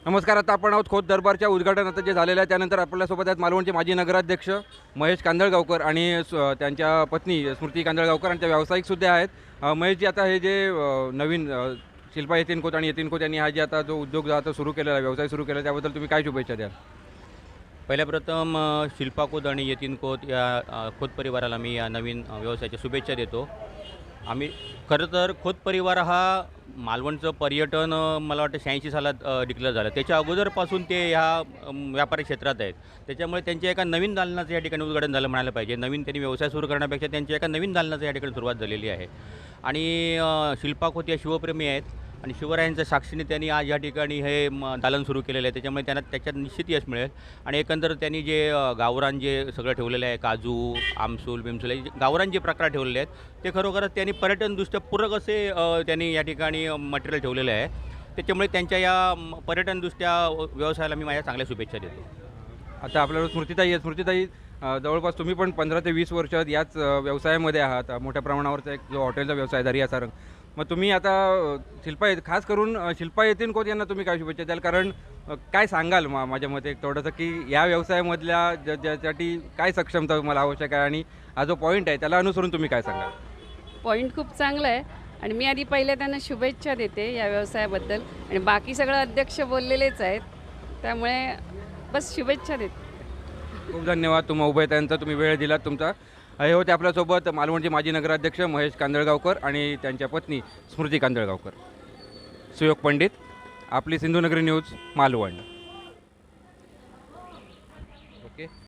नमस्कार. आता आपण आहोत खोत दरबारच्या उद्घाटन आता जे झालेलं आहे त्यानंतर आपल्यासोबत आहेत मालवणचे माजी नगराध्यक्ष महेश कांदळगावकर आणि त्यांच्या पत्नी स्मृती कांदळगावकर आणि त्या व्यावसायिकसुद्धा आहेत. महेशजी, आता हे जे नवीन शिल्पा यतीन खोत आणि यतीन खोत यांनी हा जे आता जो उद्योग आता सुरू केलेला आहे, व्यवसाय सुरू केला आहे, त्याबद्दल तुम्ही काय शुभेच्छा द्याल? पहिल्या प्रथम शिल्पा खोत आणि यतीन खोत या खोत परिवाराला मी या नवीन व्यवसायाच्या शुभेच्छा देतो. आम्ही खरं तर खोत परिवार हा मालवणचं पर्यटन मला वाटतं 86 सालात डिक्लेअर झालं. त्याच्या अगोदरपासून ते ह्या व्यापारी क्षेत्रात आहेत. त्याच्यामुळे त्यांच्या एका नवीन दालनाचं या ठिकाणी उद्घाटन झालं म्हणायला पाहिजे. नवीन त्यांनी व्यवसाय सुरू करण्यापेक्षा त्यांच्या एका नवीन दालनाचं या ठिकाणी सुरुवात झालेली आहे. आणि शिल्पा खोत या शिवप्रेमी आहेत आणि शिवरायांच्या साक्षीने त्यांनी आज या ठिकाणी हे दालन सुरू केलेलं आहे. त्याच्यामुळे त्यांना त्याच्यात निश्चित यश मिळेल. आणि एकंदर त्यांनी जे गावरान जे सगळं ठेवलेलं आहे, काजू, आमसूल बिमसूल हे गावरान जे प्रकार ठेवलेले आहेत ते खरोखरच त्यांनी पर्यटनदृष्ट्या पूरक असे त्यांनी या ठिकाणी मटेरियल ठेवलेलं आहे. त्याच्यामुळे त्यांच्या या पर्यटनदृष्ट्या व्यवसायाला मी माझ्या चांगल्या शुभेच्छा देतो. आता आपल्याला स्मृतीताई आहे. स्मृतीताई, जवळपास तुम्ही पण 15 ते 20 वर्ष याच व्यवसायामध्ये आहात. मोठ्या प्रमाणावरचा एक जो हॉटेलचा व्यवसाय दर्या सारंग. मग तुम्ही आता खास करून शिल्पा यतीन खोत यांना तुम्ही काय शुभेच्छा द्याल? कारण काय सांगाल माझ्या मते थोडंसं की या व्यवसायामधल्या ज्यासाठी काय सक्षमता तुम्हाला आवश्यक आहे आणि हा जो पॉईंट आहे त्याला अनुसरून तुम्ही काय सांगाल? पॉईंट खूप चांगला आहे आणि मी आधी पहिले त्यांना शुभेच्छा देते या व्यवसायाबद्दल. आणि बाकी सगळं अध्यक्ष बोललेलेच आहेत, त्यामुळे बस शुभेच्छा देते. खूप धन्यवाद तुम्हा उभयतांचा, तुम्ही वेळ दिलात तुमचा. हे होते आपल्यासोबत मालवणचे माजी नगराध्यक्ष महेश कांदळगावकर आणि त्यांच्या पत्नी स्मृती कांदळगावकर. सुयोग पंडित, आपली सिंधुनगरी न्यूज, मालवण. ओके.